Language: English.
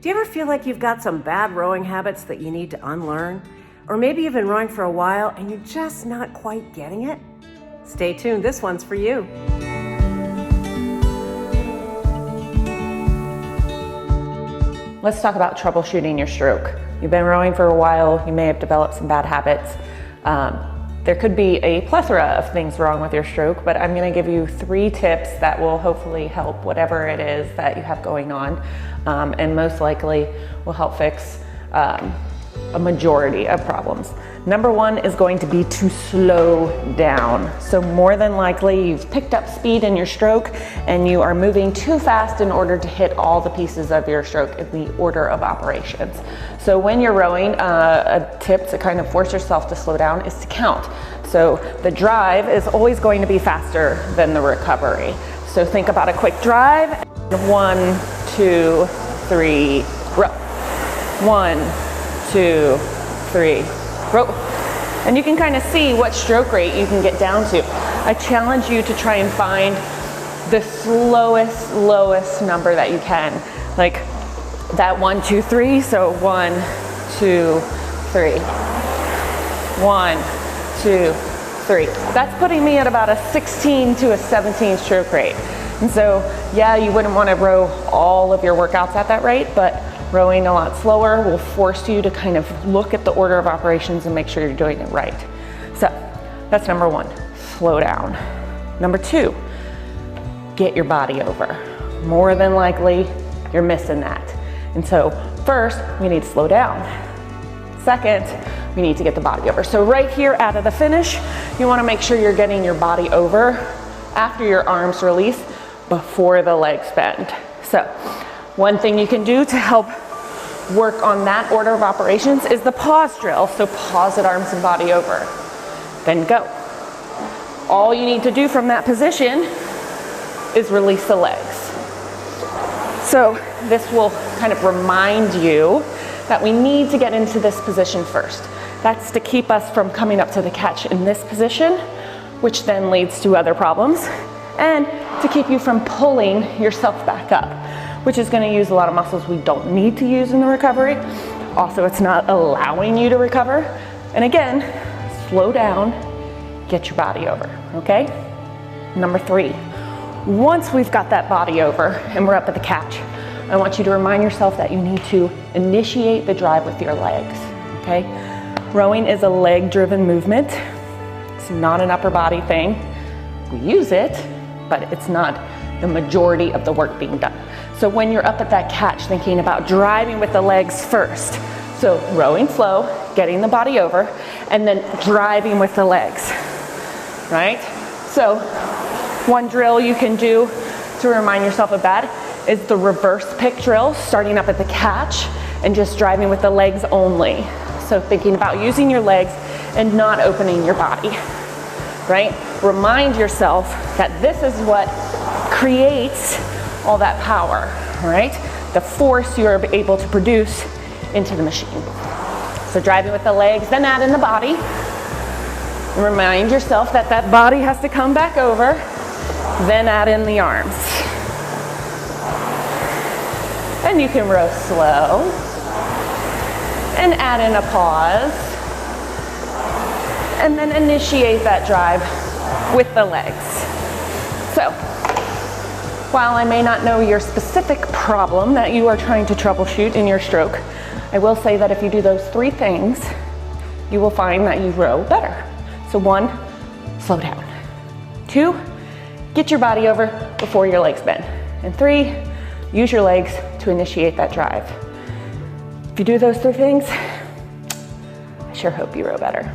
Do you ever feel like you've got some bad rowing habits that you need to unlearn? Or maybe you've been rowing for a while and you're just not quite getting it? Stay tuned, this one's for you. Let's talk about troubleshooting your stroke. You've been rowing for a while, you may have developed some bad habits. There could be a plethora of things wrong with your stroke, but I'm going to give you 3 tips that will hopefully help whatever it is that you have going on, and most likely will help fix a majority of problems. Number 1 is going to be to slow down. So more than likely you've picked up speed in your stroke and you are moving too fast in order to hit all the pieces of your stroke in the order of operations. So when you're rowing, a tip to kind of force yourself to slow down is to count. So the drive is always going to be faster than the recovery. So think about a quick drive. 1, 2, 3, row. 1, 2, 3, row. And you can kind of see what stroke rate you can get down to. I challenge you to try and find the lowest number that you can. Like that 1, 2, 3. So 1, 2, 3. 1, 2, 3. That's putting me at about a 16 to a 17 stroke rate. And so, yeah, you wouldn't want to row all of your workouts at that rate, but rowing a lot slower will force you to kind of look at the order of operations and make sure you're doing it right. So that's number 1, slow down. Number 2, get your body over. More than likely, you're missing that. And so first, we need to slow down. Second, we need to get the body over. So right here out of the finish, you want to make sure you're getting your body over after your arms release before the legs bend. So one thing you can do to help work on that order of operations is the pause drill. So pause at arms and body over, then go. All you need to do from that position is release the legs. So this will kind of remind you that we need to get into this position first. That's to keep us from coming up to the catch in this position, which then leads to other problems, and to keep you from pulling yourself back up, which is going to use a lot of muscles we don't need to use in the recovery. Also, it's not allowing you to recover. And again, slow down, get your body over, okay? Number 3, once we've got that body over and we're up at the catch, I want you to remind yourself that you need to initiate the drive with your legs, okay? Rowing is a leg-driven movement. It's not an upper body thing. We use it, but it's not the majority of the work being done. So when you're up at that catch, thinking about driving with the legs first. So rowing slow, getting the body over, and then driving with the legs, right? So one drill you can do to remind yourself of that is the reverse pick drill, starting up at the catch and just driving with the legs only. So thinking about using your legs and not opening your body, right? Remind yourself that this is what creates all that power, right? The force you are able to produce into the machine. So driving with the legs, then add in the body. And remind yourself that that body has to come back over, then add in the arms. And you can row slow and add in a pause, and then initiate that drive with the legs. So while I may not know your specific problem that you are trying to troubleshoot in your stroke, I will say that if you do those 3 things, you will find that you row better. So 1, slow down. 2, get your body over before your legs bend. And 3, use your legs to initiate that drive. If you do those 3 things, I sure hope you row better.